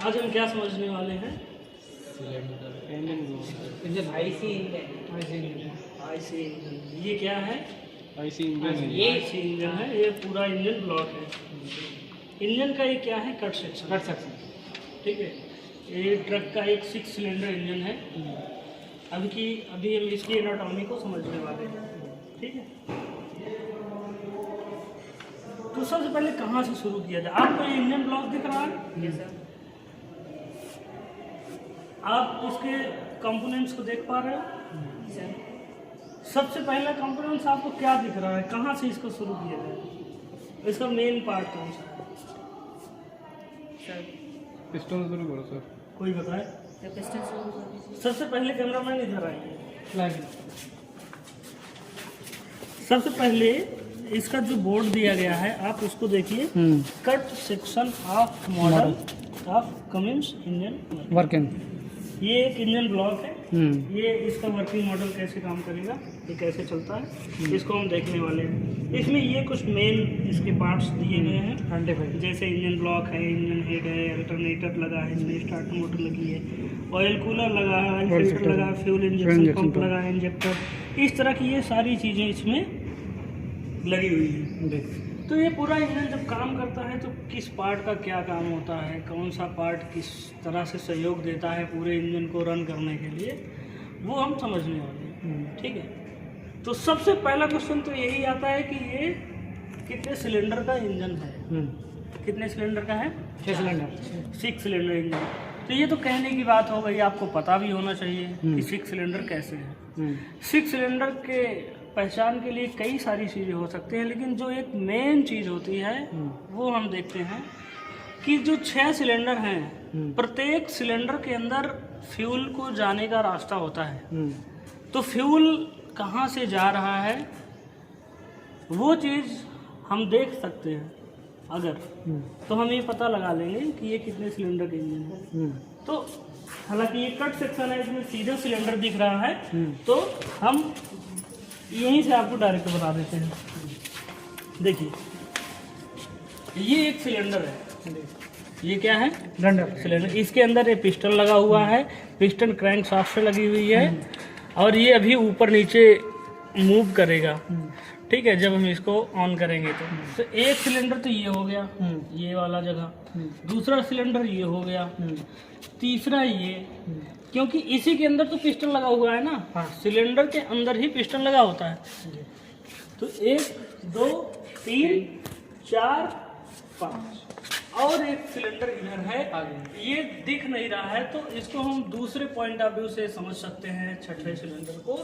आज हम क्या समझने वाले हैं? Engine IC engine. ये क्या है? आईसी इंजन ये आईसी इंजन है। ये पूरा इंजन ब्लॉक है। इंजन का ये क्या है? Cut section. ठीक है। ये ट्रक का एक 6 सिलेंडर इंजन है। अभी हम इसकी एनाटॉमी को समझने वाले हैं। ठीक है। तो सबसे पहले कहाँ से शुरू किया जाए? आपको ये इंजन ब्लॉक दिख रहा है? Yes sir. आप उसके कंपोनेंट्स को देख पा रहे हो? सबसे पहला कंपोनेंट्स आपको क्या दिख रहा है? कहाँ से इसको शुरू किया जाए? इसका मेन पार्ट कौन सा है? पिस्टन शुरू करो सर। कोई बताए? सबसे पहले कैमरामैन इधर आएंगे। सबसे पहले इसका जो बोर्ड दिया गया है आप उसको देखिए। Cut section of model of Cummins engine working. ये एक इंजन ब्लॉक है। ये इसका वर्किंग मॉडल कैसे काम करेगा, ये कैसे चलता है, इसको हम देखने वाले हैं। इसमें ये कुछ मेन इसके पार्ट्स दिए गए हैं, जैसे इंजन ब्लॉक है, इंजन हेड है, अल्टरनेटर लगा है, इसमें स्टार्टर मोटर लगी है, ऑयल कूलर लगा है, ऑयल फिल्टर लगा है, फ्यूल इंजेक्शन पंप लगा है, इंजेक्टर, इस तरह की ये सारी चीज़ें इसमें लगी हुई है। तो ये पूरा इंजन जब काम करता है तो किस पार्ट का क्या काम होता है, कौन सा पार्ट किस तरह से सहयोग देता है पूरे इंजन को रन करने के लिए, वो हम समझने वाले हैं। ठीक है। तो सबसे पहला क्वेश्चन तो यही आता है कि ये कितने सिलेंडर का इंजन है? कितने सिलेंडर का है? 6 सिलेंडर। 6 cylinder engine. तो ये तो कहने की बात हो गई, आपको पता भी होना चाहिए कि 6 सिलेंडर कैसे हैं। 6 सिलेंडर के पहचान के लिए कई सारी चीज़ें हो सकती हैं, लेकिन जो एक मेन चीज़ होती है वो हम देखते हैं कि जो 6 सिलेंडर हैं, प्रत्येक सिलेंडर के अंदर फ्यूल को जाने का रास्ता होता है। तो फ्यूल कहाँ से जा रहा है वो चीज़ हम देख सकते हैं अगर, तो हम ये पता लगा लेंगे कि ये कितने सिलेंडर के इंजन है। तो हालांकि ये कट सेक्शन है, इसमें सीधा सिलेंडर दिख रहा है, तो हम यहीं से आपको डायरेक्ट बता देते हैं। देखिए ये एक सिलेंडर है। ये क्या है? सिलेंडर। इसके अंदर ये पिस्टन लगा हुआ है, पिस्टन क्रैंक शाफ्ट से लगी हुई है, और ये अभी ऊपर नीचे मूव करेगा। ठीक है। जब हम इसको ऑन करेंगे तो एक सिलेंडर तो ये हो गया, ये वाला जगह। दूसरा सिलेंडर ये हो गया, तीसरा ये, क्योंकि इसी के अंदर तो पिस्टन लगा हुआ है ना। हाँ। सिलेंडर के अंदर ही पिस्टन लगा होता है। तो 1 2 3 4 5 और एक सिलेंडर इधर है, ये दिख नहीं रहा है, तो इसको हम दूसरे पॉइंट ऑफ व्यू से समझ सकते हैं छठे सिलेंडर को,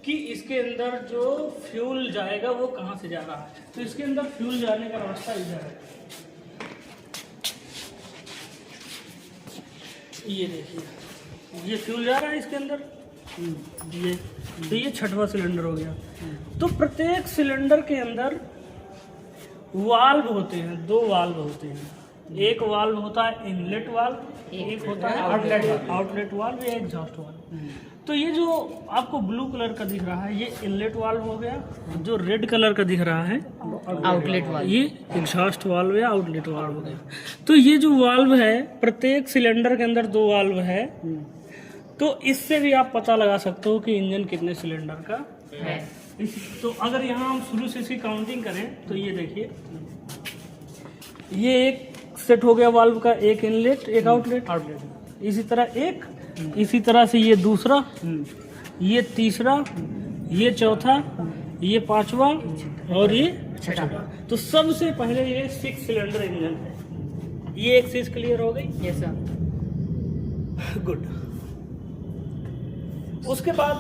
कि इसके अंदर जो फ्यूल जाएगा वो कहाँ से जा रहा है। तो इसके अंदर फ्यूल जाने का रास्ता इधर है। ये देखिए, ये फ्यूल जा रहा है इसके अंदर। ये तो ये छठवां सिलेंडर हो गया। तो प्रत्येक सिलेंडर के अंदर वाल्व होते हैं, 2 वाल्व होते हैं। एक वाल्व होता है इनलेट वाल्व, एक होता है आउटलेट वाल्व या एग्जॉस्ट वाल्व। तो ये जो आपको ब्लू कलर का दिख रहा है ये इनलेट वाल्व हो गया, जो रेड कलर का दिख रहा है आउटलेट वाल्व, ये एग्जॉस्ट वाल्व या आउटलेट वाल्व हो गया। तो ये जो वाल्व है, प्रत्येक सिलेंडर के अंदर 2 वाल्व है, तो इससे भी आप पता लगा सकते हो कि इंजन कितने सिलेंडर का है। तो अगर यहाँ हम शुरू से इसकी काउंटिंग करें तो ये देखिए, ये एक सेट हो गया वाल्व का, एक इनलेट एक आउटलेट, इसी तरह एक, इसी तरह से ये दूसरा, ये तीसरा, ये चौथा, ये 5वां और ये 6वां। तो सबसे पहले ये 6 सिलेंडर इंजन है। ये एक चीज क्लियर हो गई? Yes sir. गुड। उसके बाद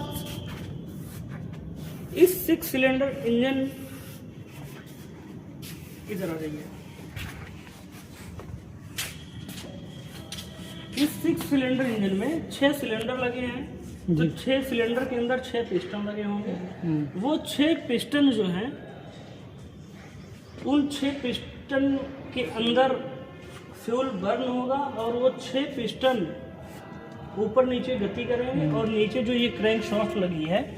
इस 6 सिलेंडर इंजन, इधर आ जाइए, इस 6 सिलेंडर इंजन में 6 सिलेंडर लगे हैं। तो 6 सिलेंडर के अंदर 6 पिस्टन लगे होंगे। वो 6 पिस्टन जो हैं, उन 6 पिस्टन के अंदर फ्यूल बर्न होगा और वो 6 पिस्टन ऊपर नीचे गति करेंगे, और नीचे जो ये क्रैंक शाफ्ट लगी है,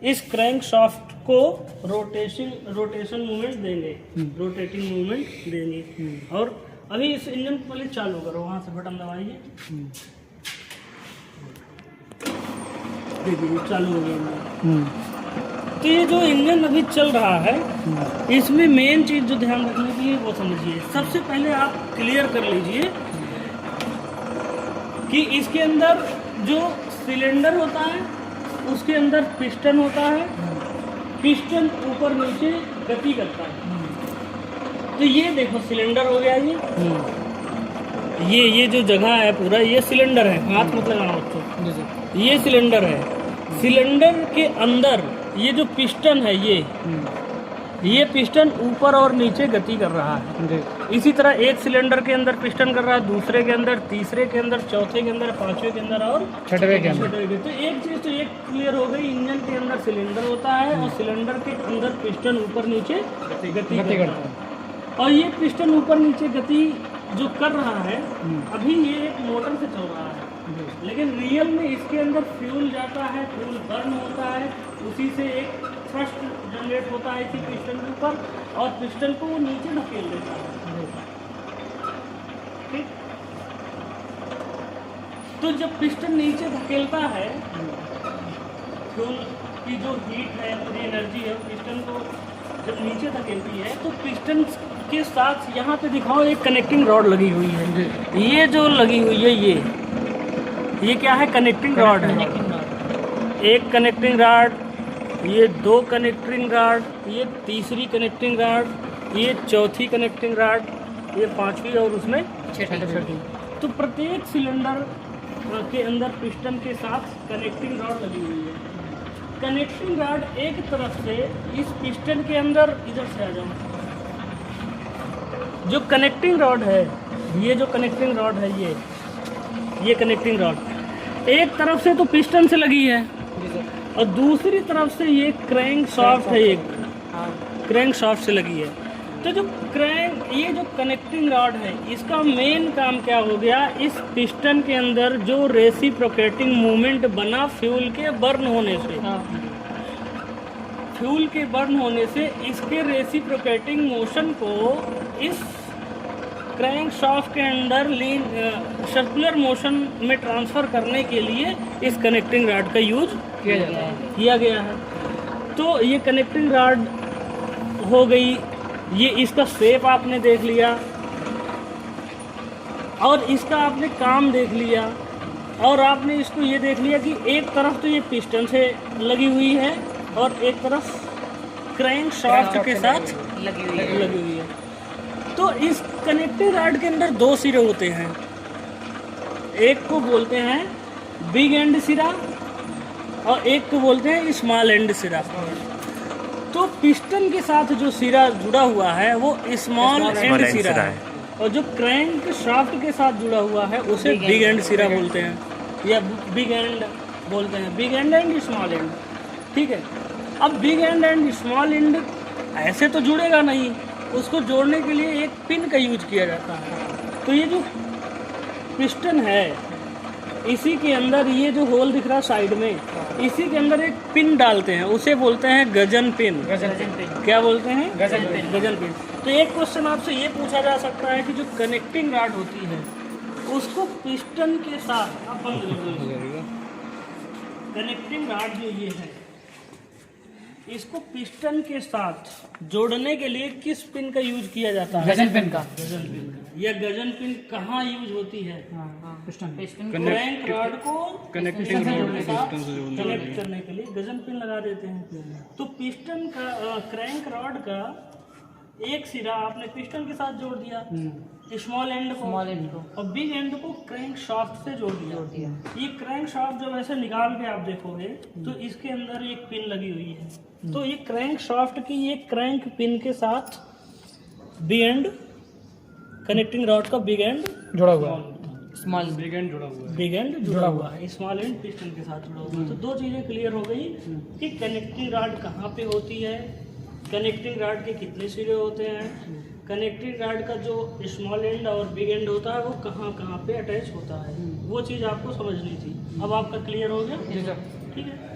इस क्रैंक शाफ्ट को रोटेशन मूवमेंट देंगे, रोटेटिंग मूवमेंट देंगे, और अभी इस इंजन को पहले चालू करो, वहाँ से बटन दबाइए। देखिए चालू हो गया इंजन। तो ये जो इंजन अभी चल रहा है, इसमें मेन चीज़ जो ध्यान रखने की है वो समझिए। सबसे पहले आप क्लियर कर लीजिए कि इसके अंदर जो सिलेंडर होता है उसके अंदर पिस्टन होता है, पिस्टन ऊपर नीचे गति करता है। तो ये देखो सिलेंडर हो गया, ये जो जगह है पूरा ये सिलेंडर है, हाथ मत लगाना बच्चों, ये सिलेंडर है। सिलेंडर के अंदर ये जो पिस्टन है ये पिस्टन ऊपर और नीचे गति कर रहा है। इसी तरह एक सिलेंडर के अंदर पिस्टन कर रहा है, दूसरे के अंदर, तीसरे के अंदर, चौथे के अंदर, पांचवे के अंदर और छठवें के अंदर। तो एक चीज़ तो ये क्लियर हो गई, इंजन के अंदर सिलेंडर होता है और सिलेंडर के अंदर पिस्टन ऊपर नीचे गति करता है। और ये पिस्टन ऊपर नीचे गति जो कर रहा है अभी ये एक मोटर से चल रहा है, लेकिन रियल में इसके अंदर फ्यूल जाता है, फ्यूल बर्न होता है, उसी से एक थ्रस्ट जनरेट होता है इसी पिस्टन के ऊपर और पिस्टन को वो नीचे धकेल देता है। ठीक, तो जब पिस्टन नीचे धकेलता है, फ्यूल की जो हीट है, पूरी एनर्जी है, पिस्टन को जब नीचे धकेलती है तो पिस्टन के साथ यहाँ पे दिखाओ एक कनेक्टिंग रॉड लगी हुई है। ये जो लगी हुई है ये क्या है? कनेक्टिंग रॉड है। एक कनेक्टिंग रॉड, ये दो कनेक्टिंग रॉड, ये तीसरी कनेक्टिंग रॉड, ये चौथी कनेक्टिंग रॉड, ये पांचवी और उसमें छठी। तो प्रत्येक सिलेंडर के अंदर पिस्टन के साथ कनेक्टिंग रॉड लगी हुई है। कनेक्टिंग रॉड एक तरफ से इस पिस्टन के अंदर, इधर से आ जाओ, जो कनेक्टिंग रॉड है, ये जो कनेक्टिंग रॉड है ये कनेक्टिंग रॉड एक तरफ से तो पिस्टन से लगी है और दूसरी तरफ से ये क्रैंक शाफ्ट है, एक क्रैंक शाफ्ट से लगी है। तो जो ये जो कनेक्टिंग रॉड है इसका मेन काम क्या हो गया? इस पिस्टन के अंदर जो रेसिप्रोकेटिंग मूवमेंट बना फ्यूल के बर्न होने से, फ्यूल के बर्न होने से इसके रेसिप्रोकेटिंग मोशन को इस क्रैंक शाफ्ट के अंदर सर्कुलर मोशन में ट्रांसफ़र करने के लिए इस कनेक्टिंग रॉड का यूज किया गया है। तो ये कनेक्टिंग रॉड हो गई, ये इसका शेप आपने देख लिया और इसका आपने काम देख लिया और आपने इसको ये देख लिया कि एक तरफ तो ये पिस्टन से लगी हुई है और एक तरफ क्रैंक शाफ्ट के साथ लगी हुई है। तो इस कनेक्टिंग रॉड के अंदर दो सिरे होते हैं, एक को बोलते हैं बिग एंड सिरा और एक को बोलते हैं स्मॉल एंड सिरा। तो पिस्टन के साथ जो सिरा जुड़ा हुआ है वो स्मॉल एंड सिरा है और जो क्रैंक शाफ्ट के साथ जुड़ा हुआ है उसे बिग एंड सिरा बोलते हैं या बिग एंड बोलते हैं, big and and small and. ठीक है, अब big and and small and ऐसे तो जुड़ेगा नहीं, उसको जोड़ने के लिए एक पिन का यूज किया जाता है। तो ये जो पिस्टन है इसी के अंदर ये जो होल दिख रहा है साइड में, इसी के अंदर एक पिन डालते हैं, उसे बोलते हैं गजन पिन। क्या बोलते हैं? गजन पिन। तो एक क्वेश्चन आपसे ये पूछा जा सकता है कि जो कनेक्टिंग रॉड होती है उसको पिस्टन के साथ, आप कनेक्टिंग रॉड जो ये है इसको पिस्टन के साथ जोड़ने के लिए किस पिन का यूज किया जाता है? गजन पिन का। गजन पिन का। यह गजन पिन कहाँ यूज होती है? पिस्टन क्रैंक रॉड को कनेक्टिंग रॉड से कनेक्ट करने के लिए गजन पिन लगा देते हैं। तो पिस्टन का क्रैंक रॉड का एक सिरा आपने पिस्टन के साथ जोड़ दिया, स्मॉल एंड को और बिग एंड को क्रैंक शाफ्ट से जोड़ दिया। ये क्रैंक शाफ्ट जब ऐसे निकाल के आप देखोगे तो इसके अंदर एक पिन लगी हुई है। तो ये क्रैंक शाफ्ट की ये क्रैंक पिन के साथ बिग एंड, कनेक्टिंग रॉड का बिग एंड जुड़ा हुआ है, स्मॉल बिग एंड जुड़ा हुआ है, बिग एंड जुड़ा हुआ है, स्मॉल एंड पिस्टन के साथ जुड़ा हुआ है। तो दो चीज़ें क्लियर हो गई कि कनेक्टिंग रॉड कहाँ पे होती है, कनेक्टिंग रॉड के कितने सिरे होते हैं, कनेक्टिंग रॉड का जो स्मॉल एंड और बिग एंड होता है वो कहाँ कहाँ पे अटैच होता है, वो चीज़ आपको समझनी थी। अब आपका क्लियर हो गया? ठीक है।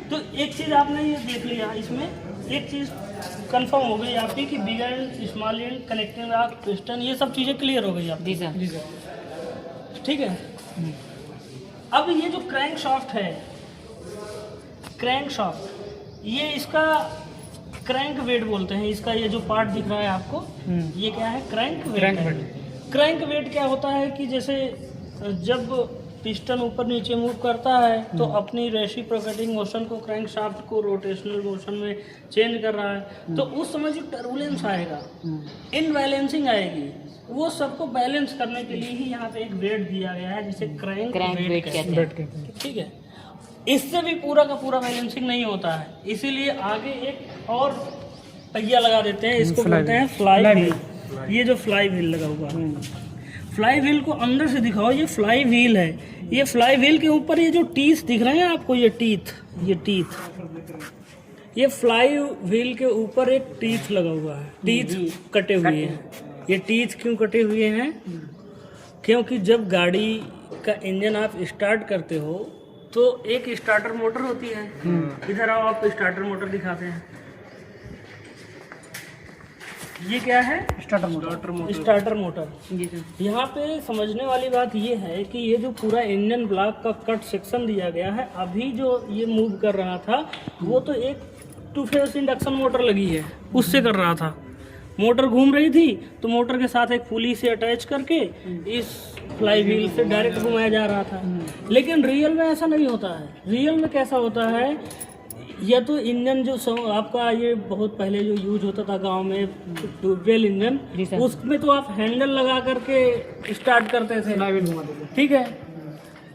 तो एक चीज़ आपने ये देख लिया, इसमें एक चीज़ कंफर्म हो गई आपकी कि big and small and connecting rod piston, ये सब चीज़ें क्लियर हो गई आपकी। जी सर। ठीक है। अब ये जो क्रैंक शाफ्ट है, क्रैंक शाफ्ट, ये इसका क्रैंक वेट बोलते हैं। इसका ये जो पार्ट दिख रहा है आपको, ये क्या है? Crank wait. क्रैंक वेट क्या होता है कि जैसे जब पिस्टन ऊपर नीचे मूव करता है तो अपनी रेसिप्रोकेटिंग मोशन को, क्रैंक शाफ्ट को रोटेशनल मोशन में चेंज कर रहा है, तो उस समय जो टर्बुलेंस आएगा, इनबैलेंसिंग आएगी, वो सबको बैलेंस करने के लिए ही यहाँ पे एक वेट दिया गया है जिसे क्रैंक वेट कहते हैं। ठीक है। इससे भी पूरा का पूरा बैलेंसिंग नहीं होता है, इसीलिए आगे एक और पहिया लगा देते हैं, इसको बोलते हैं फ्लाई व्हील। ये जो फ्लाई व्हील लगा हुआ है, फ्लाई व्हील को अंदर से दिखाओ, ये फ्लाई व्हील है। ये फ्लाई व्हील के ऊपर ये जो टीथ दिख रहे हैं आपको, ये टीथ, ये फ्लाई व्हील के ऊपर एक टीथ लगा हुआ है, टीथ कटे हुए हैं। ये टीथ क्यों कटे हुए हैं? क्योंकि जब गाड़ी का इंजन आप स्टार्ट करते हो तो एक स्टार्टर मोटर होती है। इधर आओ, आपको स्टार्टर मोटर दिखाते हैं। ये क्या है? Starter motor. यहाँ पे समझने वाली बात ये है कि ये जो पूरा इंजन ब्लॉक का कट सेक्शन दिया गया है, अभी जो ये मूव कर रहा था वो तो एक 2 फेज इंडक्शन मोटर लगी है, उससे कर रहा था। मोटर घूम रही थी तो मोटर के साथ एक पुली से अटैच करके इस फ्लाई व्हील से डायरेक्ट घुमाया जा रहा था। लेकिन रियल में ऐसा नहीं होता है। रियल में कैसा होता है, या तो इंजन जो आपका ये बहुत पहले जो यूज होता था गांव में, ट्यूबवेल इंजन, उसमें तो आप हैंडल लगा करके स्टार्ट करते थे, ठीक है।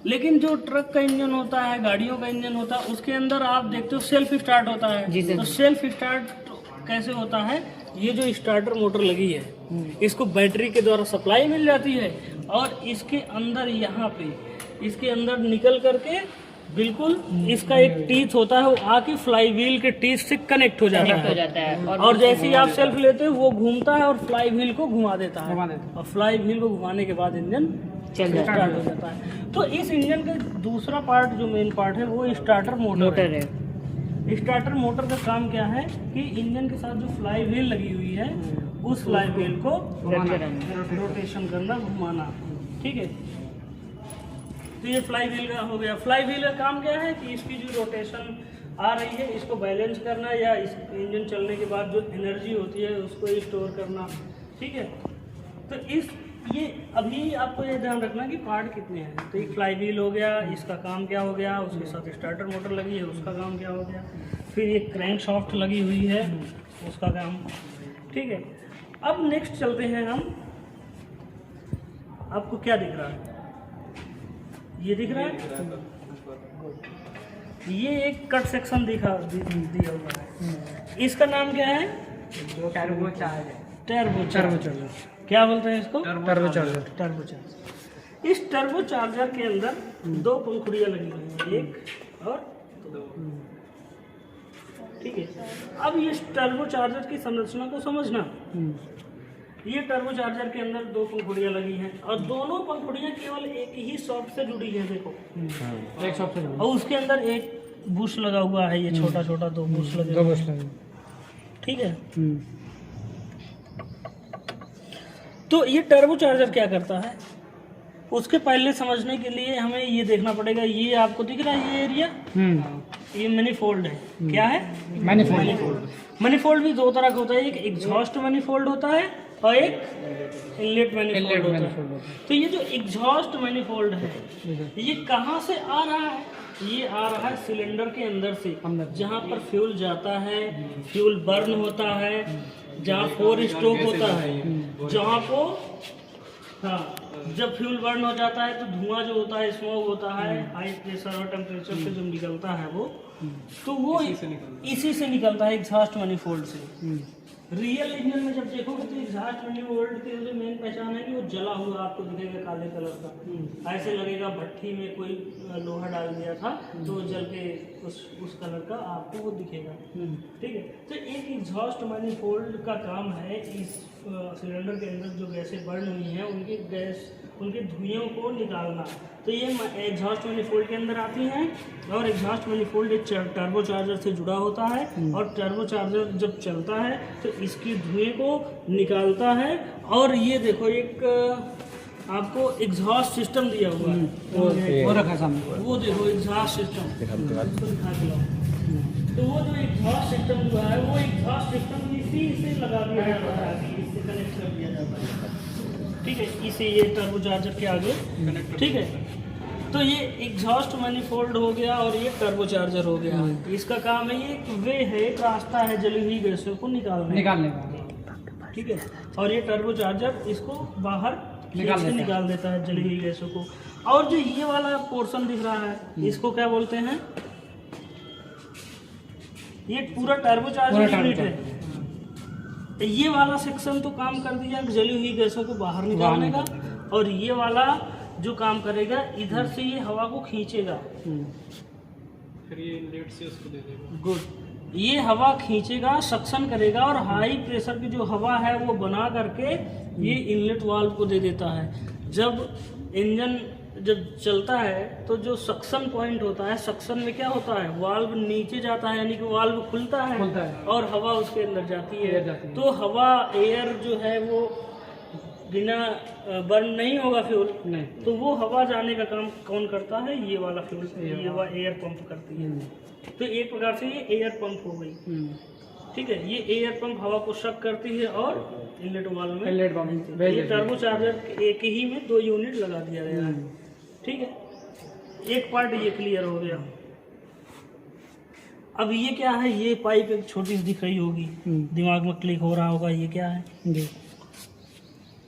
लेकिन जो ट्रक का इंजन होता है, गाड़ियों का इंजन होता है, उसके अंदर आप देखते हो सेल्फ स्टार्ट होता है। तो सेल्फ स्टार्ट कैसे होता है? ये जो स्टार्टर मोटर लगी है, इसको बैटरी के द्वारा सप्लाई मिल जाती है और इसके अंदर, यहाँ पे इसके अंदर निकल करके बिल्कुल इसका एक टीथ होता है, वो आके फ्लाई व्हील के टीथ से कनेक्ट हो जाता है। और जैसे ही आप सेल्फ लेते हो वो घूमता है और फ्लाई व्हील को घुमा देता है, और फ्लाई व्हील को घुमाने के बाद इंजन स्टार्ट हो जाता है। तो इस इंजन का दूसरा पार्ट, जो मेन पार्ट है, वो स्टार्टर मोटर है। स्टार्टर मोटर का काम क्या है कि इंजन के साथ जो फ्लाई व्हील लगी हुई है, उस फ्लाई व्हील को रोटेशन करना, घुमाना। ठीक है। तो ये फ्लाई व्हील का हो गया। फ्लाई व्हील का काम क्या है कि इसकी जो रोटेशन आ रही है इसको बैलेंस करना, या इस इंजन चलने के बाद जो एनर्जी होती है उसको स्टोर करना। ठीक है। तो ये अभी आपको ये ध्यान रखना कि पार्ट कितने हैं। तो एक फ्लाई व्हील हो गया, इसका काम क्या हो गया, उसके साथ स्टार्टर मोटर लगी है, उसका काम क्या हो गया। फिर एक क्रैंक शाफ्ट लगी हुई है, उसका काम। ठीक है। अब नेक्स्ट चलते हैं हम। आपको क्या दिख रहा है? ये दिख रहा है, ये एक कट सेक्शन दिया हुआ है। इसका नाम क्या है? टर्बोचार्जर। क्या बोलते हैं इसको? टर्बोचार्जर। इस टर्बोचार्जर के अंदर 2 पंखुड़ियाँ लगी हुई हैं, एक और 2। ठीक है। अब ये टर्बोचार्जर की संरचना को समझना। ये टर्बोचार्जर के अंदर 2 पंखुड़ियाँ लगी हैं और दोनों पंखुड़ियाँ केवल एक ही शॉफ्ट से जुड़ी है। देखो, एक शॉफ्ट से, और उसके अंदर एक बुश लगा हुआ है, ये छोटा छोटा 2 बुश लगे। ठीक है। तो ये टर्बोचार्जर क्या करता है, उसके पहले समझने के लिए हमें ये देखना पड़ेगा। ये आपको दिख रहा है ये एरिया, ये मैनिफोल्ड है। क्या है? मैनिफोल्ड। मैनिफोल्ड भी 2 तरह का होता है, एक एग्जॉस्ट मैनिफोल्ड होता है और एक इनलेट मैनिफोल्ड होता है। तो ये जो एग्जॉस्ट मैनिफोल्ड है, ये कहाँ से आ रहा है? ये आ रहा है सिलेंडर के अंदर से, जहाँ पर फ्यूल जाता है, फ्यूल बर्न होता है, जहाँ 4 स्ट्रोक होता है, जहाँ को, हाँ, जब फ्यूल बर्न हो जाता है तो धुआं जो होता है, स्मोक होता है, हाई प्रेशर और टेम्परेचर से जो निकलता है वो, तो वो इसी से निकलता है, एग्जॉस्ट मैनिफोल्ड से। रियल इंजन में जब देखोगे तो एग्जॉस्ट मैनिफोल्ड की जो मेन पहचान है कि वो जला हुआ आपको दिखेगा, काले कलर का। ऐसे लगेगा भट्टी में कोई लोहा डाल दिया था तो जल के उस कलर का आपको वो दिखेगा। ठीक है। तो एक एग्जॉस्ट मैनिफोल्ड का काम है इस सिलेंडर के अंदर जो गैसें बर्न हुई हैं उनके धुएं को निकालना। तो ये एग्जॉस्ट मैनिफोल्ड के अंदर आती हैं और एग्जॉस्ट मैनिफोल्ड एक टर्बो चार्जर से जुड़ा होता है और टर्बो चार्जर जब चलता है तो इसके धुएं को निकालता है। और ये देखो एक आपको एग्जॉस्ट सिस्टम दिया हुआ है, वो रखा सामने, वो देखो एग्जॉस्ट सिस्टम, इसको दिखा दिया। तो वो जो एग्जॉस्ट सिस्टम जो है वो एग्जॉस्ट सिस्टम इसी से लगा दिया जाता है, इससे कनेक्ट कर दिया जाता है, ठीक है, इसे ये टर्बो चार्जर के आगे, ठीक है। तो ये एग्जॉस्ट मैनिफोल्ड हो गया और ये टर्बो चार्जर हो गया। इसका काम है, ये एक वे है, एक रास्ता है जली हुई गैसों को निकालने का, ठीक है। और ये टर्बो चार्जर इसको बाहर निकाल देता है जली हुई गैसों को। और जो ये वाला पोर्शन दिख रहा है इसको क्या बोलते हैं, ये पूरा टर्बो चार्जर यूनिट है। ये वाला सेक्शन तो काम कर दिया जली हुई गैसों को बाहर निकालने का, और ये वाला जो काम करेगा इधर से ये हवा को खींचेगा, फिर ये इनलेट से उसको दे देगा। गुड, ये हवा खींचेगा, सक्शन करेगा और हाई प्रेशर की जो हवा है वो बना करके ये इनलेट वाल्व को दे देता है। जब इंजन जब चलता है तो जो सक्शन पॉइंट होता है, सक्शन में क्या होता है, वाल्व नीचे जाता है, यानी कि वाल्व खुलता है और हवा उसके अंदर जाती है। तो हवा एयर जो है वो बिना बर्न नहीं होगा फ्यूल नहीं, तो वो हवा जाने का काम कौन करता है, ये वाला फ्यूल, ये एयर पंप करती है। तो एक प्रकार से ये एयर पंप हो गई, ठीक है। ये एयर पंप हवा को शक करती है और इनलेट वाल्व में ये टर्बो चार्जर एक ही में 2 यूनिट लगा दिया गया है, ठीक है। एक पार्ट ये क्लियर हो गया। अब ये क्या है, ये पाइप एक छोटी सी दिख रही होगी, दिमाग में क्लिक हो रहा होगा, ये क्या है जी,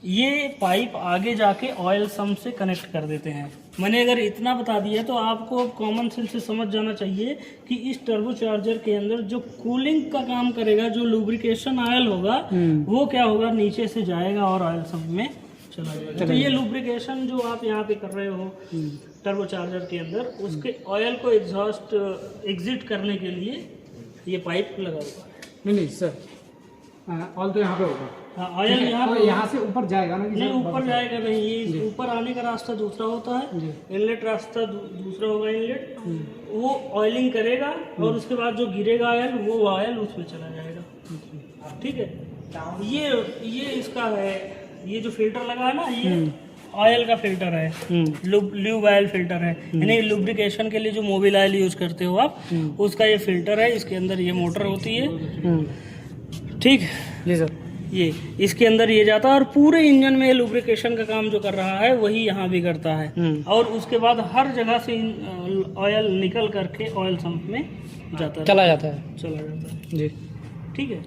ये पाइप आगे जाके ऑयल सम्प से कनेक्ट कर देते हैं। मैंने अगर इतना बता दिया तो आपको अब कॉमन सेंस से समझ जाना चाहिए कि इस टर्बो चार्जर के अंदर जो कूलिंग का काम करेगा, जो लुब्रिकेशन ऑयल होगा वो क्या होगा, नीचे से जाएगा और ऑयल सम्प में चला जाएगा। तो ये लुब्रिकेशन जो आप यहाँ पे कर रहे हो टर्बो चार्जर के अंदर, उसके ऑयल को एग्जॉस्ट एग्जिट करने के लिए ये पाइप लगा हुआ है। नहीं सर, ऑयल तो यहाँ पे होगा, हाँ, ऑयल यहाँ से ऊपर जाएगा ना, नहीं ऊपर जाएगा नहीं, ये ऊपर आने का रास्ता दूसरा होता है, इनलेट रास्ता दूसरा होगा। इनलेट वो ऑयलिंग करेगा और उसके बाद जो गिरेगा ऑयल वो ऑयल उसमें चला जाएगा, ठीक है। ये इसका है, ये जो फिल्टर लगा है ना, ये ऑयल का फिल्टर है, ल्यूब ऑयल फिल्टर है, यानी लुब्रिकेशन के लिए जो मोबिल ऑयल यूज करते हो आप, उसका ये फिल्टर है। इसके अंदर ये मोटर होती है, ठीक जी सर। ये इसके अंदर ये जाता है और पूरे इंजन में लुब्रिकेशन का काम जो कर रहा है वही यहाँ भी करता है। और उसके बाद हर जगह से ऑयल निकल करके ऑयल सम्प में चला जाता है जी, ठीक है।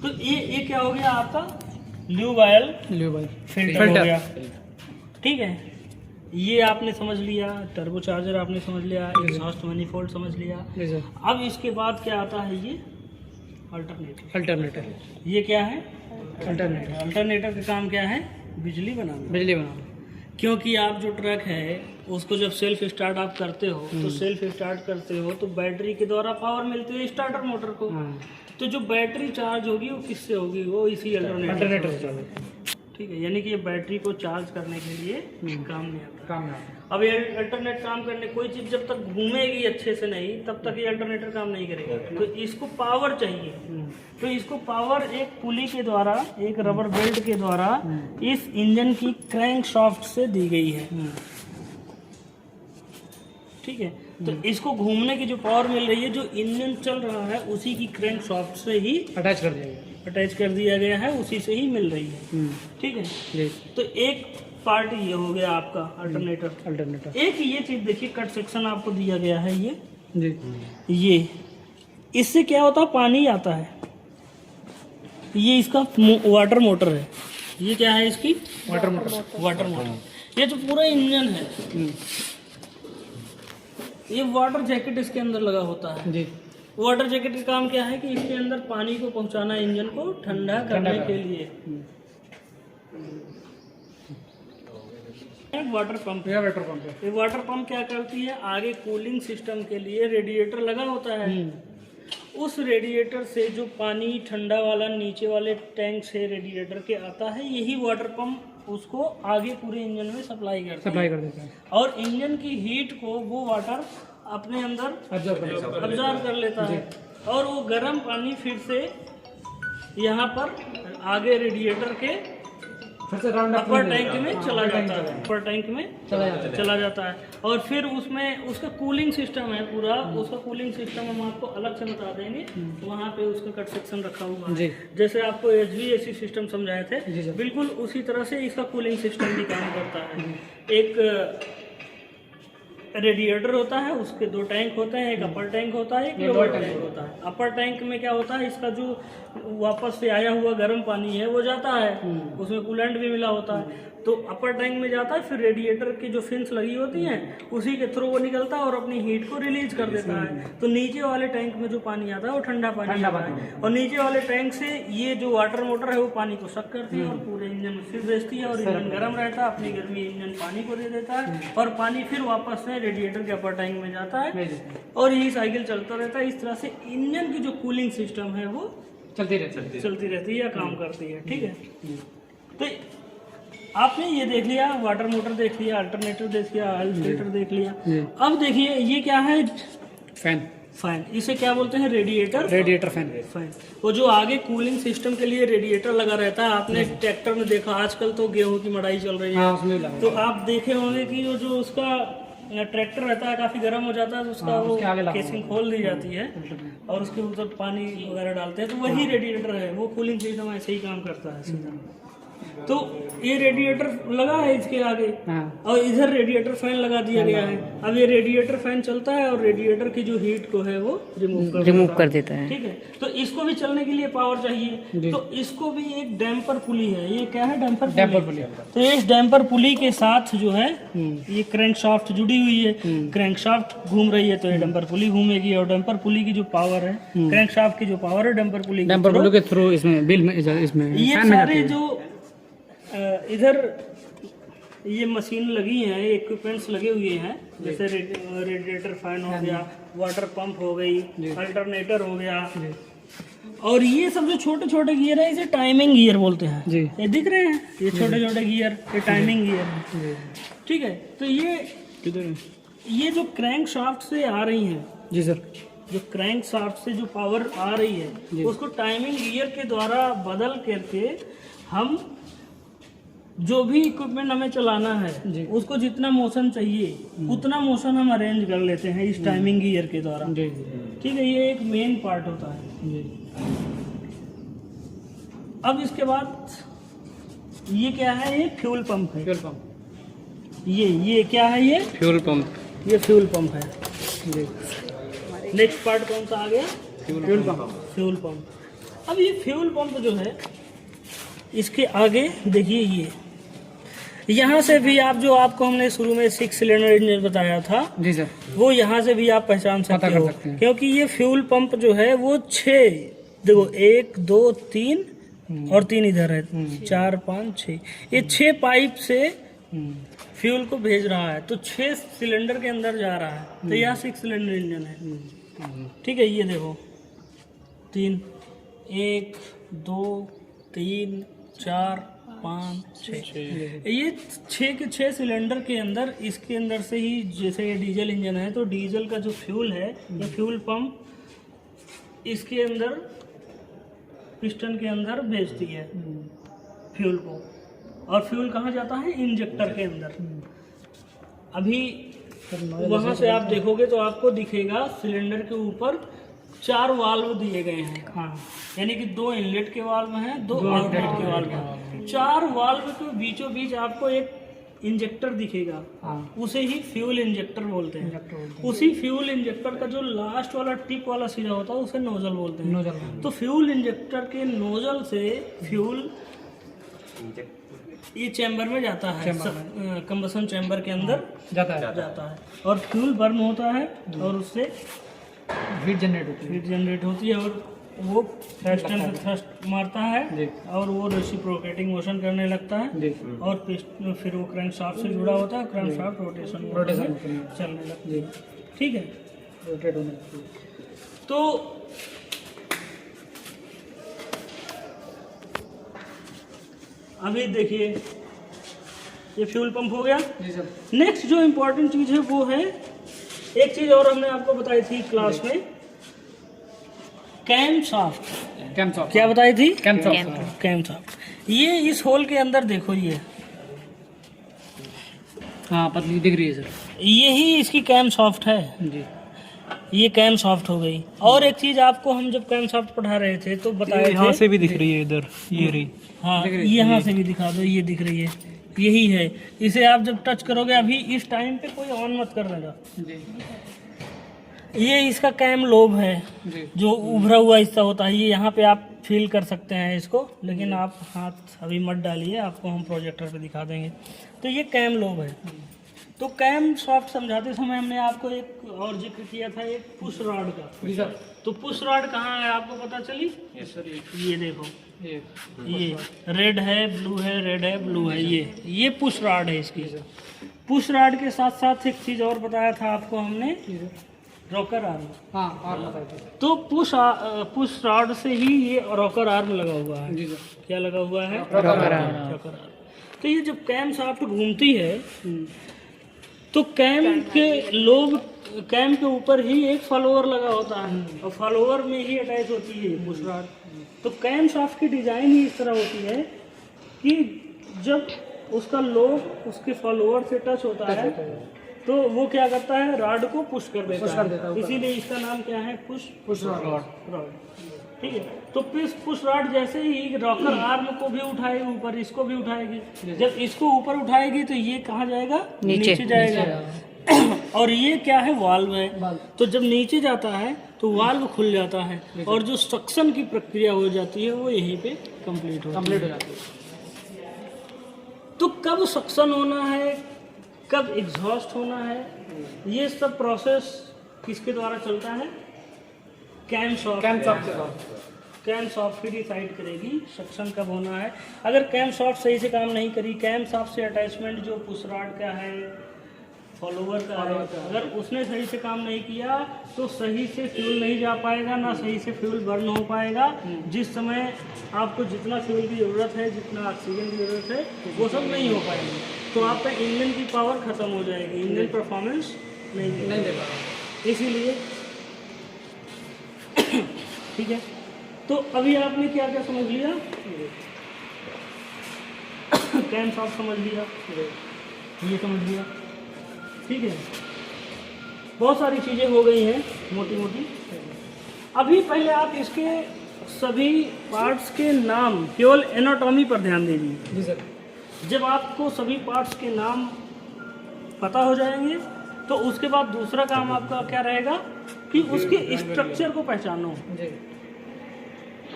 तो ये क्या हो गया आपका, ल्यूब ऑयल फिल्टर हो गया, ठीक है। ये आपने समझ लिया, टर्बो चार्जर आपने समझ लिया, एग्जॉस्ट मैनिफोल्ड समझ लिया। अब इसके बाद क्या आता है, ये अल्टरनेटर। ये क्या है, अल्टरनेटर का काम क्या है, बिजली बनाना। क्योंकि आप जो ट्रक है उसको जब सेल्फ स्टार्ट आप करते हो तो सेल्फ स्टार्ट करते हो तो बैटरी के द्वारा पावर मिलती है स्टार्टर मोटर को। तो जो बैटरी चार्ज होगी वो किससे होगी, वो इसी अल्टरनेटर से चलेगी, ठीक है। यानी कि ये बैटरी को चार्ज करने के लिए काम नहीं आता। अब ये अल्टरनेट काम करने, कोई चीज़ जब तक घूमेगी अच्छे से नहीं तब तक ये अल्टरनेटर काम नहीं करेगा। तो इसको पावर चाहिए, तो इसको पावर एक पुली के द्वारा, एक रबर बेल्ट के द्वारा इस इंजन की क्रैंक शाफ्ट से दी गई है, ठीक है। तो इसको घूमने की जो पावर मिल रही है, जो इंजन चल रहा है उसी की क्रैंक शाफ्ट से ही अटैच कर दिया गया है, उसी से ही मिल रही है, ठीक है। तो एक पार्ट ये हो गया आपका अल्टरनेटर। एक ये चीज देखिए, कट सेक्शन आपको दिया गया है, ये इससे क्या होता है, पानी आता है। ये इसका वाटर मोटर है, ये क्या है इसकी, वाटर मोटर। ये जो पूरा इंजन है, ये वाटर जैकेट इसके अंदर लगा होता है जी। वाटर जैकेट का काम क्या है कि इसके अंदर पानी को पहुंचाना, इंजन को ठंडा करने के लिए। वाटर पंप है। ये वाटर पंप क्या करती है, आगे कूलिंग सिस्टम के लिए रेडिएटर लगा होता है, उस रेडिएटर से जो पानी ठंडा वाला नीचे वाले टैंक से रेडिएटर के आता है, यही वाटर पंप उसको आगे पूरे इंजन में सप्लाई करता है और इंजन की हीट को वो वाटर अपने अंदर अब्जॉर्ब कर लेता है और वो गर्म पानी फिर से यहाँ पर आगे रेडिएटर के अपर टैंक में चला जाता है, अपर टैंक में चला जाता है और फिर उसमें उसका कूलिंग सिस्टम है पूरा, उसका कूलिंग सिस्टम हम आपको अलग से बता देंगे। वहाँ पे उसका कट सेक्शन रखा हुआ है, जैसे आपको HVAC सिस्टम समझाए थे, बिल्कुल उसी तरह से इसका कूलिंग सिस्टम भी काम करता है। एक रेडिएटर होता है, उसके 2 टैंक होते हैं, एक अपर टैंक होता है, एक लोअर टैंक होता है। अपर टैंक में क्या होता है, इसका जो वापस से आया हुआ गर्म पानी है वो जाता है, उसमें कूलेंट भी मिला होता है, तो अपर टैंक में जाता है, फिर रेडिएटर की जो फिन्स लगी होती हैं उसी के थ्रू वो निकलता है और अपनी हीट को रिलीज कर देता है। तो नीचे वाले टैंक में जो पानी आता है वो ठंडा पानी आता है और नीचे वाले टैंक से ये जो वाटर मोटर है वो पानी को सक करती है और पूरे इंजन में फिर भेजती है और इंजन गर्म रहता है, अपनी गर्मी इंजन पानी को दे देता है और पानी फिर वापस से रेडिएटर के अपर टैंक में जाता है और यही साइकिल चलता रहता है। इस तरह से इंजन की जो कूलिंग सिस्टम है वो चलती रहती है या काम करती है। ठीक है, तो आपने ये देख लिया, वाटर मोटर देख लिया, अल्टरनेटर देख लिया, ऑयल फिल्टर देख लिया। अब देखिए ये क्या है, फैन। इसे क्या बोलते हैं, रेडिएटर फैन। वो जो आगे कूलिंग सिस्टम के लिए रेडिएटर लगा रहता है, आपने ट्रैक्टर में देखा, आजकल तो गेहूं की मड़ाई चल रही है, तो आप देखे होंगे कि वो जो उसका ट्रैक्टर रहता है काफी गर्म हो जाता है तो उसका वो केसिंग खोल दी जाती है और उसके ऊपर पानी वगैरह डालते हैं, तो वही रेडिएटर है, वो कूलिंग सिस्टम ऐसे ही काम करता है सीधा। तो ये रेडिएटर लगा है इसके आगे और इधर रेडिएटर फैन लगा दिया गया है। अब ये रेडिएटर फैन चलता है और रेडिएटर की जो हीट को है वो रिमूव कर देता है। ठीक है, तो इसको भी चलने के लिए पावर चाहिए, तो इसको भी एक डैम्पर पुली है। ये क्या है, डैम्पर पुली। तो इस डैम्पर पुली के साथ जो है ये क्रैंक शाफ्ट जुड़ी हुई है, क्रैंक शाफ्ट घूम रही है तो ये डैम्पर पुली घूमेगी और डैम्पर पुली की जो पावर है, क्रैंक शाफ्ट की जो पावर है डैम्पर पुली के थ्रू इसमें बिल में ये सारे जो इधर ये मशीन लगी हैं, इक्विपमेंट्स लगे हुए हैं, जैसे रेडिएटर फैन हो गया, वाटर पंप हो गई, अल्टरनेटर हो गया और ये सब जो छोटे छोटे गियर है इसे टाइमिंग गियर बोलते हैं। ये दिख रहे हैं, ये छोटे छोटे गियर, ये टाइमिंग गियर। ठीक है, तो ये जो क्रैंक शाफ्ट से आ रही हैं, जी सर, जो क्रैंक शाफ्ट से जो पावर आ रही है उसको टाइमिंग गियर के द्वारा बदल करके हम जो भी इक्विपमेंट हमें चलाना है उसको जितना मोशन चाहिए उतना मोशन हम अरेंज कर लेते हैं इस टाइमिंग गियर के द्वारा। ठीक है, ये एक मेन पार्ट होता है। अब इसके बाद ये क्या है, ये फ्यूल पंप है। ये क्या है, ये फ्यूल पंप है। नेक्स्ट पार्ट कौन सा आ गया, फ्यूल पंप। अब ये फ्यूल पंप जो है इसके आगे देखिए, ये यहाँ से भी आप जो आपको हमने शुरू में 6 सिलेंडर इंजन बताया था, जी सर, वो यहाँ से भी आप पहचान सकते हो, क्योंकि ये फ्यूल पंप जो है वो 6, देखो 1 2 3 और 3 इधर है, 4 5 6, ये 6 पाइप से फ्यूल को भेज रहा है, तो 6 सिलेंडर के अंदर जा रहा है, तो यहाँ 6 सिलेंडर इंजन है। ठीक है, ये देखो 3 1 2 3 4 5 6, ये 6 के 6 सिलेंडर के अंदर, इसके अंदर से ही, जैसे ये डीजल इंजन है तो डीजल का जो फ्यूल है, ये फ्यूल पंप इसके अंदर पिस्टन के अंदर भेजती है फ्यूल को, और फ्यूल कहाँ जाता है, इंजेक्टर के अंदर। अभी वहाँ से आप देखोगे तो आपको दिखेगा सिलेंडर के ऊपर 4 वाल्व दिए गए हैं, यानी कि 2 इनलेट के वाल्व हैं, 2 आउटलेट के वाल्व हैं। 4 वाल्व के बीचों बीच आपको एक इंजेक्टर दिखेगा, उसे ही फ्यूल इंजेक्टर बोलते हैं। उसी फ्यूल इंजेक्टर का जो लास्ट वाला टिप वाला सिरा होता है उसे नोजल बोलते हैं। तो फ्यूल इंजेक्टर के नोजल से फ्यूल ये चैम्बर में जाता है, कंबसन चैम्बर के अंदर जाता है और फ्यूल बर्न होता है और उससे हीट जनरेट होती है और वो पिस्टन पे थ्रस्ट मारता है और वो रेसिप्रोकेटिंग मोशन करने लगता है और फिर वो क्रैंक शाफ्ट से जुड़ा होता है, क्रैंक शाफ्ट रोटेशन चलने लगता है। ठीक है, रोटेट होने लगती है। तो अभी देखिए ये फ्यूल पंप हो गया। जी सर। नेक्स्ट जो इम्पोर्टेंट चीज़ है वो है, एक चीज़ और हमने आपको बताई थी क्लास में, कैम शाफ्ट। Cam soft. क्या बताई थी? Cam soft. Camshaft. ये इस होल के अंदर देखो, ये हाँ पतली दिख रही है सर। यही इसकी कैम शाफ्ट है। जी। ये कैम शाफ्ट हो गई। और एक चीज़ आपको हम जब कैम शाफ्ट पढ़ा रहे थे तो बताए यहाँ थे, से भी दिख रही है इधर, ये रही। हाँ दिख रही है। यहाँ से भी दिखा दो, ये दिख रही है, यही है। इसे आप जब टच करोगे, अभी इस टाइम पे कोई ऑन मत कर देगा। जी। ये इसका कैम लोब है, जी। जो उभरा हुआ हिस्सा होता है, ये यहाँ पे आप फील कर सकते हैं इसको, लेकिन आप हाथ अभी मत डालिए, आपको हम प्रोजेक्टर पे दिखा देंगे। तो ये कैम लोब है। तो कैम सॉफ्ट समझाते समय हमने आपको एक और जिक्र किया था, एक पुश रॉड का। जी सर। तो पुश रॉड कहाँ है आपको पता चली? Yes sir. ये देखो, ये ये रेड है, ब्लू है, रेड है, ब्लू है, ये पुश रॉड है इसकी। पुश रॉड के साथ साथ एक चीज़ और बताया था आपको हमने, रॉकर आर्म। हाँ और बताइए। तो पुश रॉड से ही ये रॉकर आर्म लगा हुआ है। जी सर। क्या लगा हुआ है? Rocker arm. Rocker arm. तो ये जब कैम शाफ्ट घूमती है तो कैम के लोब, कैम के ऊपर ही एक फॉलोअर लगा होता है, और फॉलोअर में ही अटैच होती है पुश रॉड। तो कैम शाफ्ट की डिजाइन ही इस तरह होती है कि जब उसका लोब उसके फॉलोअर से टच होता है तो वो क्या करता है, रॉड को पुश कर देता है। इसीलिए इसका नाम क्या है? Push rod. ठीक है। तो पुश रॉड जैसे ही रॉकर आर्म को भी उठाएगी ऊपर, इसको भी उठाएगी। जब इसको ऊपर उठाएगी तो ये कहाँ जाएगा? नीचे जाएगा। और ये क्या है? वाल्व है। तो जब नीचे जाता है तो वाल्व खुल जाता है, और जो सक्शन की प्रक्रिया हो जाती है वो यहीं पे कंप्लीट हो जाती है। तो कब सक्शन होना है, कब एग्जॉस्ट होना है, ये सब प्रोसेस किसके द्वारा चलता है? कैम सॉफ्ट ही डिसाइड करेगी सक्शन कब होना है। अगर कैम सॉफ्ट सही से काम नहीं करी, कैम सॉफ्ट से अटैचमेंट जो पुश रॉड का है, फॉलोवर का है, अगर उसने सही से काम नहीं किया तो सही से फ्यूल नहीं जा पाएगा, ना सही से फ्यूल बर्न हो पाएगा। जिस समय आपको जितना फ्यूल की ज़रूरत है, जितना ऑक्सीजन की ज़रूरत है, वो सब नहीं हो पाएगी। तो आपका इंजन की पावर ख़त्म हो जाएगी, इंजन परफॉर्मेंस नहीं दे पाएगा। इसीलिए ठीक है। तो अभी आपने क्या क्या समझ लिया? कैम सॉफ्ट समझ लिया, ये समझ लिया, ठीक है। बहुत सारी चीज़ें हो गई हैं मोटी मोटी। अभी पहले आप इसके सभी पार्ट्स के नाम, केवल एनाटॉमी पर ध्यान दीजिए। जी सर। जब आपको सभी पार्ट्स के नाम पता हो जाएंगे तो उसके बाद दूसरा काम आपका क्या रहेगा कि उसके स्ट्रक्चर को पहचानो।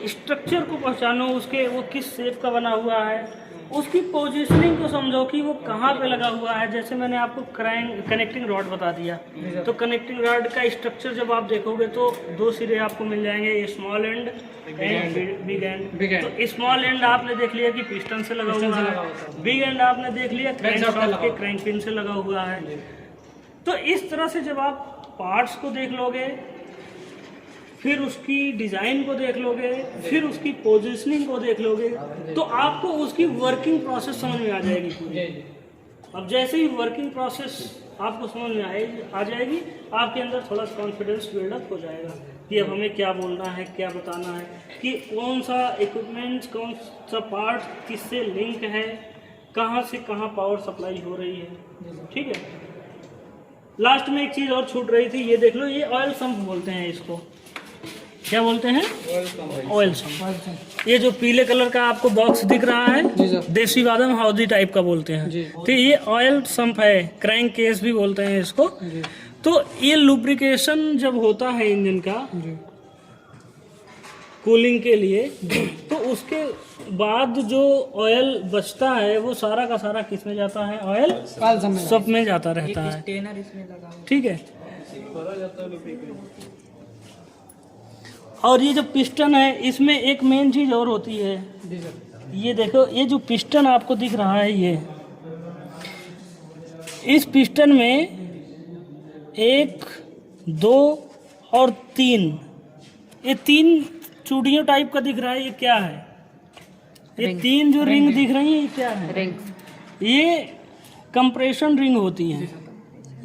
स्ट्रक्चर को पहचानो, उसके वो किस शेप का बना हुआ है, उसकी पोजीशनिंग को समझो कि वो कहाँ पे लगा हुआ है। जैसे मैंने आपको कनेक्टिंग रॉड बता दिया, तो कनेक्टिंग रॉड का स्ट्रक्चर जब आप देखोगे तो दो सिरे आपको मिल जाएंगे, small and and big and. तो स्मॉल एंड आपने देख लिया कि पिस्टन से लगा हुआ है, बिग एंड आपने देख लिया क्रैंकशाफ्ट के क्रैंक पिन से लगा हुआ है। तो इस तरह से जब आप पार्ट्स को देख लोगे, फिर उसकी डिज़ाइन को देख लोगे, फिर उसकी पोजीशनिंग को देख लोगे, तो आपको उसकी वर्किंग प्रोसेस समझ में आ जाएगी पूरी। अब जैसे ही वर्किंग प्रोसेस आपको समझ में आ जाएगी, आपके अंदर थोड़ा कॉन्फिडेंस बिल्डअप हो जाएगा कि अब हमें क्या बोलना है, क्या बताना है, कि कौन सा इक्विपमेंट, कौन सा पार्ट किससे लिंक है, कहाँ से कहाँ पावर सप्लाई हो रही है। ठीक है। लास्ट में एक चीज़ और छूट रही थी, ये देख लो, ये ऑयल सम्प बोलते हैं इसको। क्या बोलते हैं? Oil sump. ये जो पीले कलर का आपको बॉक्स दिख रहा है, देसी बादाम हौदी टाइप का बोलते हैं, तो ये ऑयल सम्प है, क्रैंक केस भी बोलते हैं इसको। तो ये लुब्रिकेशन जब होता है इंजन का कूलिंग के लिए, तो उसके बाद जो ऑयल बचता है वो सारा का सारा किस में जाता है? ऑयल सब में जाता रहता है। ठीक है। और ये जो पिस्टन है, इसमें एक मेन चीज़ और होती है। ये देखो, ये जो पिस्टन आपको दिख रहा है, ये इस पिस्टन में 1, 2 और 3, ये 3 चूड़ियों टाइप का दिख रहा है। ये क्या है? ये 3 जो रिंग दिख रही है ये क्या है? रिंग्स। ये कंप्रेशन रिंग होती हैं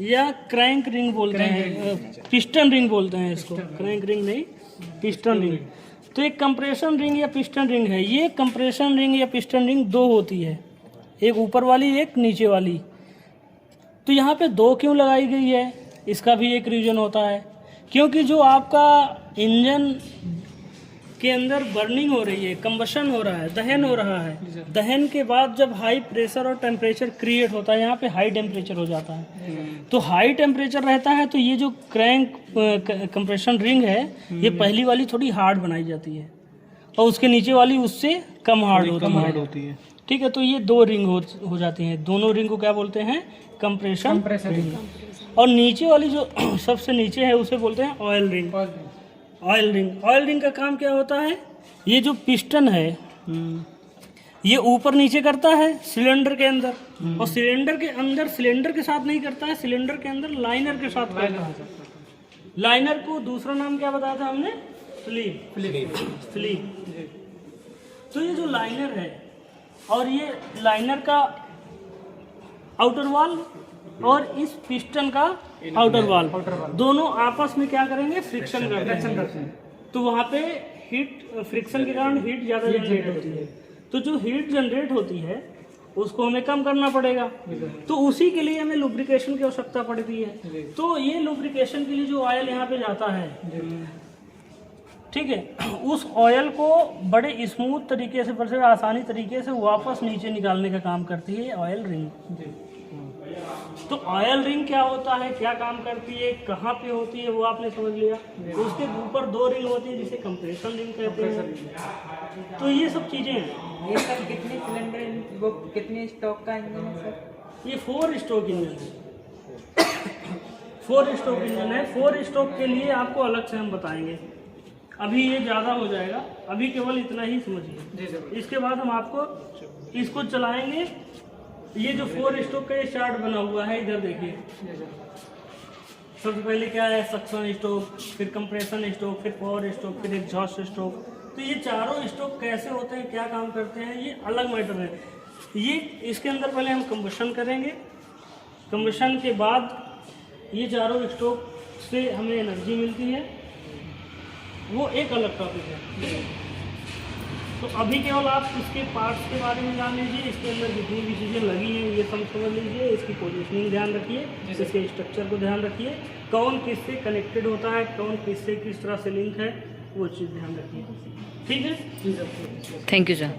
या क्रैंक रिंग बोलते हैं, पिस्टन रिंग बोलते हैं इसको, क्रैंक रिंग नहीं, पिस्टन रिंग। तो एक कंप्रेशन रिंग या पिस्टन रिंग है। ये कंप्रेशन रिंग या पिस्टन रिंग 2 होती है, एक ऊपर वाली एक नीचे वाली। तो यहाँ पे 2 क्यों लगाई गई है, इसका भी एक रीज़न होता है, क्योंकि जो आपका इंजन के अंदर बर्निंग हो रही है, कंबशन हो रहा है, दहन हो रहा है, दहन के बाद जब हाई प्रेशर और टेम्परेचर क्रिएट होता है, यहाँ पे हाई टेम्परेचर हो जाता है। तो हाई टेम्परेचर रहता है तो ये जो क्रैंक कंप्रेशन रिंग है ये पहली वाली थोड़ी हार्ड बनाई जाती है और उसके नीचे वाली उससे कम हार्ड होती है। ठीक है, तो ये 2 रिंग हो जाती हैं। दोनों रिंग को क्या बोलते हैं? Compression ring. और नीचे वाली जो सबसे नीचे है उसे बोलते हैं ऑयल रिंग। ऑयल रिंग का काम क्या होता है? ये जो पिस्टन है ये ऊपर नीचे करता है सिलेंडर के अंदर, और सिलेंडर के अंदर सिलेंडर के साथ नहीं करता है, सिलेंडर के अंदर लाइनर के साथ करता है। लाइनर को दूसरा नाम क्या बताया था हमने? स्लीव। तो ये जो लाइनर है और ये लाइनर का आउटर वॉल और इस पिस्टन का आउटर वॉल दोनों आपस में क्या करेंगे? फ्रिक्शन करते हैं। तो वहाँ पे हीट, फ्रिक्शन के कारण हीट ज़्यादा जनरेट होती है। तो जो हीट जनरेट होती है उसको हमें कम करना पड़ेगा, तो उसी के लिए हमें लुब्रिकेशन की आवश्यकता पड़ती है। तो ये लुब्रिकेशन के लिए जो ऑयल यहाँ पे जाता है, ठीक है, उस ऑयल को बड़े स्मूथ तरीके से, बड़े आसानी तरीके से वापस नीचे निकालने का काम करती है ऑयल रिंग। तो ऑयल रिंग क्या होता है, क्या काम करती है, कहाँ पे होती है, वो आपने समझ लिया। उसके ऊपर 2 रिंग होती है जिसे कंप्रेशन रिंग कहते हैं। तो ये सब चीज़ें हैं। ये सर कितने सिलेंडर, वो कितने स्टॉक का इंजन है सर? ये 4 स्ट्रोक इंजन है। 4 स्ट्रोक इंजन है। 4 स्ट्रोक के लिए आपको अलग से हम बताएंगे, अभी ये ज़्यादा हो जाएगा, अभी केवल इतना ही समझिए। इसके बाद हम आपको इसको चलाएंगे। ये जो 4 स्ट्रोक का ये चार्ट बना हुआ है, इधर देखिए। सबसे पहले क्या है? सक्शन स्ट्रोक, फिर कंप्रेशन स्ट्रोक, फिर पावर स्ट्रोक, फिर एग्जॉस्ट स्ट्रोक। तो ये चारों स्ट्रोक कैसे होते हैं, क्या काम करते हैं, ये अलग मैटर है। ये इसके अंदर पहले हम कंबशन करेंगे, कंबशन के बाद ये चारों स्ट्रोक से हमें एनर्जी मिलती है, वो एक अलग टॉपिक है। तो अभी केवल आप इसके पार्ट्स के बारे में जान लीजिए, इसके अंदर जितनी भी चीज़ें लगी हैं ये सब समझ लीजिए, इसकी पोजीशनिंग ध्यान रखिए, इसके स्ट्रक्चर को ध्यान रखिए, कौन किससे कनेक्टेड होता है, कौन किससे किस तरह से लिंक है, वो चीज़ ध्यान रखिए। ठीक है, थैंक यू सर।